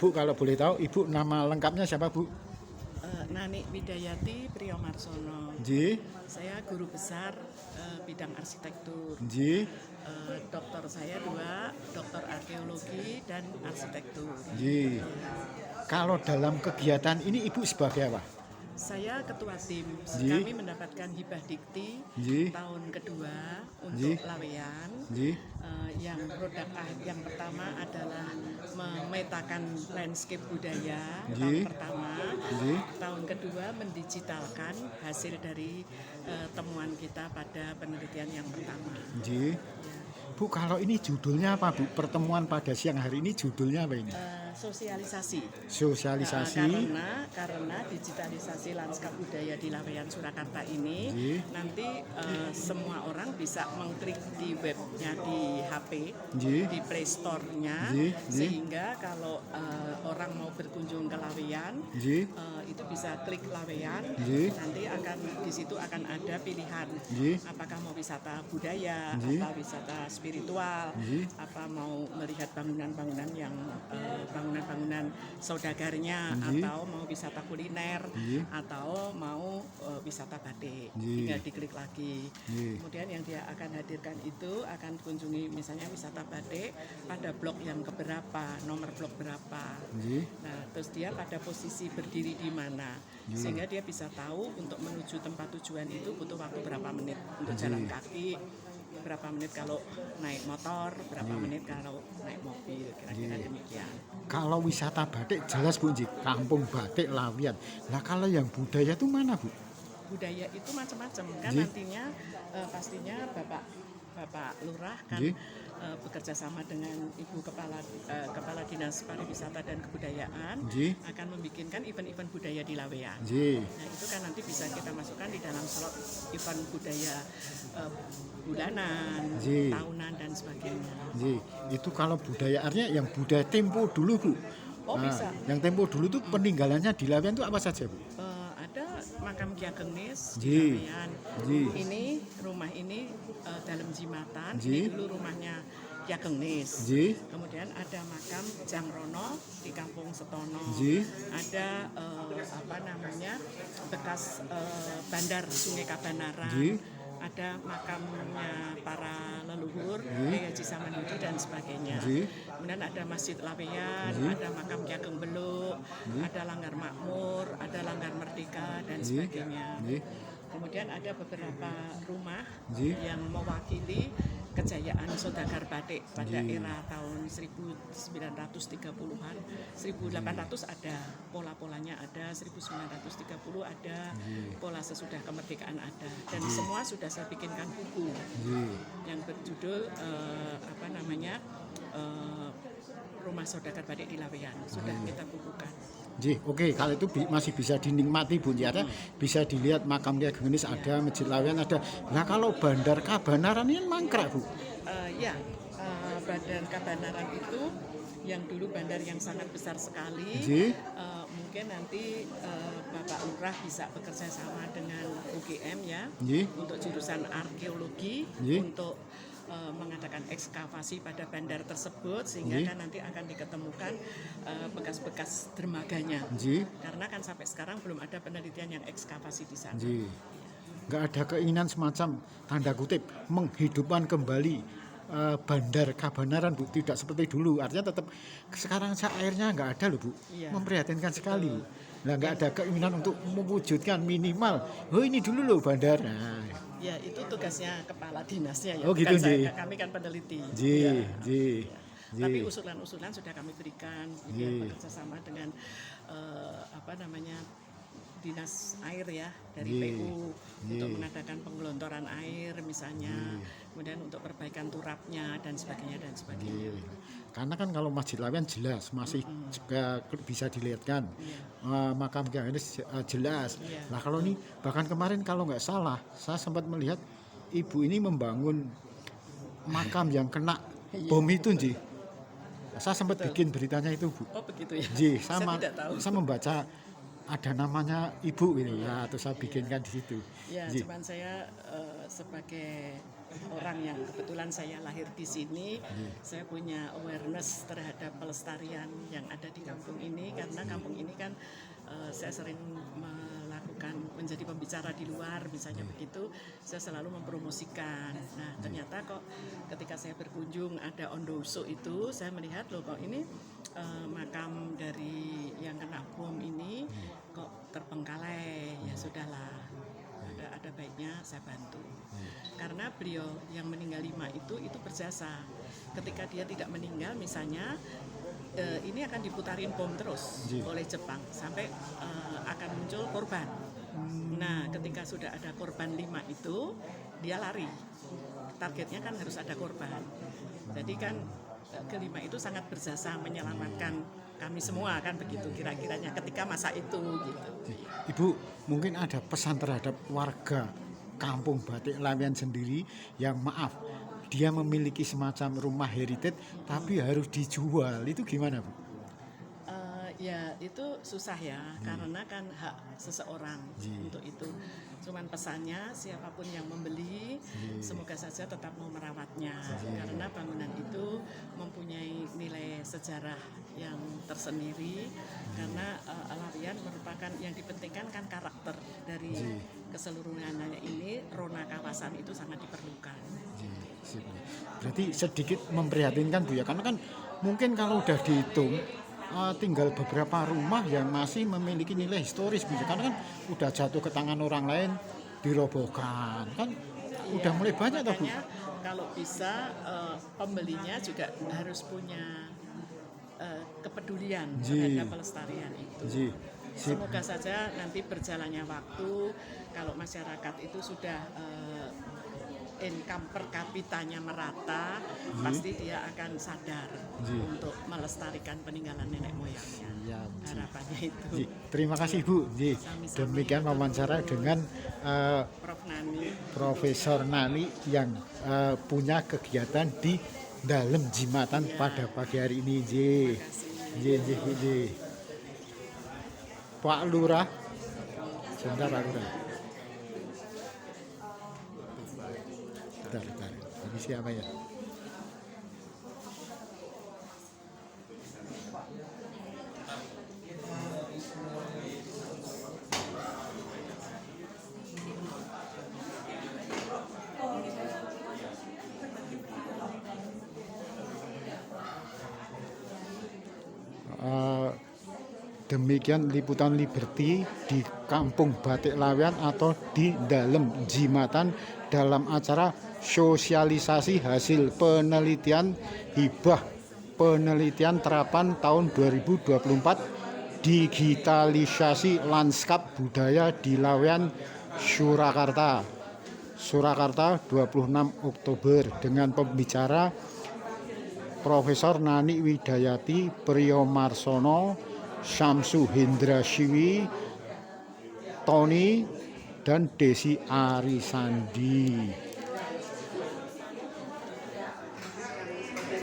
Bu, kalau boleh tahu, Ibu nama lengkapnya siapa, Bu? Nani Widayati Priyomarsono. Ji, Saya guru besar bidang arsitektur. Ji, Doktor saya 2, doktor arkeologi dan arsitektur. Ji. Kalau dalam kegiatan ini Ibu sebagai apa? Saya ketua tim. Ji. Kami mendapatkan hibah dikti Ji. tahun kedua Ji. untuk Laweyan. Ji, Yang produk yang pertama adalah memetakan landscape budaya tahun Ji. pertama. Ji. Tahun kedua mendigitalkan hasil dari temuan kita pada penelitian yang pertama. Ji. Bu, kalau ini judulnya apa, Bu? Pertemuan pada siang hari ini judulnya apa ini? Sosialisasi. Sosialisasi. Karena digitalisasi lanskap budaya di Laweyan Surakarta ini Ji. nanti semua orang bisa mengklik di webnya di HP, Ji. di Play Store-nya, Ji. Ji. sehingga kalau orang mau berkunjung ke Laweyan Ji. itu bisa klik Laweyan, Ji. nanti akan di situ akan ada pilihan Ji. apakah mau wisata budaya, Ji. apa wisata spiritual, Ji. apa mau melihat bangunan-bangunan yang bangunan-bangunan saudagarnya, Ji. atau mau wisata kuliner, Ji. atau mau wisata batik. Ji. Tinggal diklik lagi. Ji. Kemudian yang dia akan hadirkan itu akan kunjungi misalnya wisata batik pada blok yang keberapa, nomor blok berapa. Ji. Nah, terus dia pada posisi berdiri di mana, sehingga dia bisa tahu untuk menuju tempat tujuan itu butuh waktu berapa menit untuk jalan kaki, berapa menit kalau naik motor, berapa menit kalau naik mobil, kira-kira demikian. Kalau wisata batik jelas, Bu, Ji. Kampung Batik Laweyan. Nah, kalau yang budaya itu mana, Bu? Budaya itu macam-macam kan, Ji. nantinya pastinya Bapak Lurah kan Ji. bekerja sama dengan Ibu Kepala Dinas Pariwisata dan Kebudayaan Ji. akan membikinkan event-event budaya di Laweyan. Ji. Nah, itu kan nanti bisa kita masukkan di dalam slot event budaya bulanan, Ji. tahunan dan sebagainya. Ji. Itu kalau budaya artinya yang budaya tempo dulu, Bu. Oh, bisa. Yang tempo dulu tuh peninggalannya di Laweyan itu apa saja, Bu? Ada makam Ki Ageng Nis Ji. di Laweyan. Ji. Ini rumah ini dalam Jimatan. Ji. Ini dulu rumahnya Ki Ageng Nis. Ji. Kemudian ada makam Jangrono di Kampung Setono. Ji. Ada bekas bandar Sungai Kabanaran. Ji. Ada makamnya para leluhur, Kiai Haji Samanhudi dan sebagainya. Ji. Kemudian ada Masjid Laweyan, ada makam Ki Ageng Beluk, ada Langgar Makmur, ada Langgar Merdeka dan Ji. sebagainya. Ji. Kemudian ada beberapa rumah Ji. yang mewakili kejayaan saudagar batik pada Ji. era tahun 1930-an. 1800 ada, pola-polanya ada, 1930 ada, pola sesudah kemerdekaan ada. Dan semua sudah saya bikinkan buku Ji. yang berjudul Rumah Saudagar Batik di Laweyan. Sudah kita bukukan. Ji, oke, kalau itu masih bisa dinikmati, Bu. Ji, ada bisa dilihat makam Ki Ageng Nis ada, Masjid Laweyan ada. Nah, kalau Bandar Kabanaran ini mangkrak, Bu. Bandar Kabanaran itu yang dulu bandar yang sangat besar sekali. Ji. Mungkin nanti Bapak Lurah bisa bekerja sama dengan UGM ya, Ji. untuk jurusan arkeologi, Ji. untuk mengadakan ekskavasi pada bandar tersebut, sehingga Ji. kan nanti akan diketemukan bekas-bekas dermaganya. Ji. Karena kan sampai sekarang belum ada penelitian yang ekskavasi di sana. Ji. Nggak ada keinginan semacam tanda kutip menghidupkan kembali Bandar Kabanaran, Bu, tidak seperti dulu. Artinya tetap sekarang airnya nggak ada loh, Bu. Iya. Memprihatinkan sekali. Nah, nggak ada keinginan untuk mewujudkan minimal. Oh, ini dulu loh bandar. Nah. Ya, itu tugasnya kepala dinasnya ya. Oh, gitu, bukan Ji. saya, kami kan peneliti. Ji, Ya. Ji. Ji. Tapi usulan-usulan sudah kami berikan, Ji. bekerja sama dengan dinas air ya dari Ji. PU Ji. untuk mengadakan penggelontoran air misalnya, kemudian untuk perbaikan turapnya dan sebagainya dan sebagainya. Iya. Karena kan kalau Masjid Laweyan jelas masih juga bisa dilihatkan, makam Ki Ageng Nis jelas. Iya. Nah, kalau ini bahkan kemarin kalau nggak salah saya sempat melihat ibu ini membangun makam yang kena bom itu, Ji. Saya sempat bikin beritanya itu, Bu. Oh, begitu ya. Ji, Saya tidak tahu. saya membaca ada namanya ibu ini ya, atau saya bikinkan di situ. Ya, Ji. cuman saya sebagai orang yang kebetulan saya lahir di sini, saya punya awareness terhadap pelestarian yang ada di kampung ini, karena kampung ini kan saya sering melakukan menjadi pembicara di luar, misalnya begitu, saya selalu mempromosikan. Nah, ternyata kok ketika saya berkunjung ada Ondoso itu, saya melihat loh kok ini makam dari yang kena bom ini kok terbengkalai. Ya sudahlah, ada baiknya saya bantu. Karena beliau yang meninggal 5 itu berjasa. Ketika dia tidak meninggal misalnya, ini akan diputarin bom terus oleh Jepang sampai akan muncul korban. Nah, ketika sudah ada korban 5 itu, dia lari. Targetnya kan harus ada korban. Jadi kan kelima itu sangat berjasa menyelamatkan kami semua, kan begitu kira-kiranya ketika masa itu gitu. Ibu, mungkin ada pesan terhadap warga kampung Batik Laweyan sendiri yang maaf, dia memiliki semacam rumah heritage tapi harus dijual, itu gimana Bu? Ya itu susah ya, karena kan hak seseorang untuk itu. Cuman pesannya siapapun yang membeli, semoga saja tetap mau merawatnya, karena bangunan itu mempunyai nilai sejarah yang tersendiri. Karena Laweyan merupakan yang dipentingkan kan karakter dari keseluruhannya ini, rona kawasan itu sangat diperlukan. Berarti sedikit memprihatinkan Bu ya, karena kan mungkin kalau udah dihitung tinggal beberapa rumah yang masih memiliki nilai historis Bu, karena kan udah jatuh ke tangan orang lain, dirobohkan kan, udah mulai banyak Bu. Kalau bisa pembelinya juga harus punya kepedulian terhadap pelestarian itu. Semoga saja nanti berjalannya waktu, kalau masyarakat itu sudah income per kapitanya merata, pasti dia akan sadar untuk melestarikan peninggalan nenek moyangnya. Harapannya itu. Terima kasih Bu. Demikian wawancara dengan Profesor Nani yang punya kegiatan di dalam Jimatan pada pagi hari ini. Pak Lurah, sebentar Pak Lurah. Bentar. Ini siapa ya? Demikian liputan Liberty di Kampung Batik Laweyan atau di dalam Jimatan dalam acara sosialisasi hasil penelitian hibah penelitian terapan tahun 2024 digitalisasi lanskap budaya di Laweyan, Surakarta 26 Oktober dengan pembicara Profesor Nani Widayati Priyomarsono, Syamsu Hendrashiwi, Tony, dan Desi Arisandi.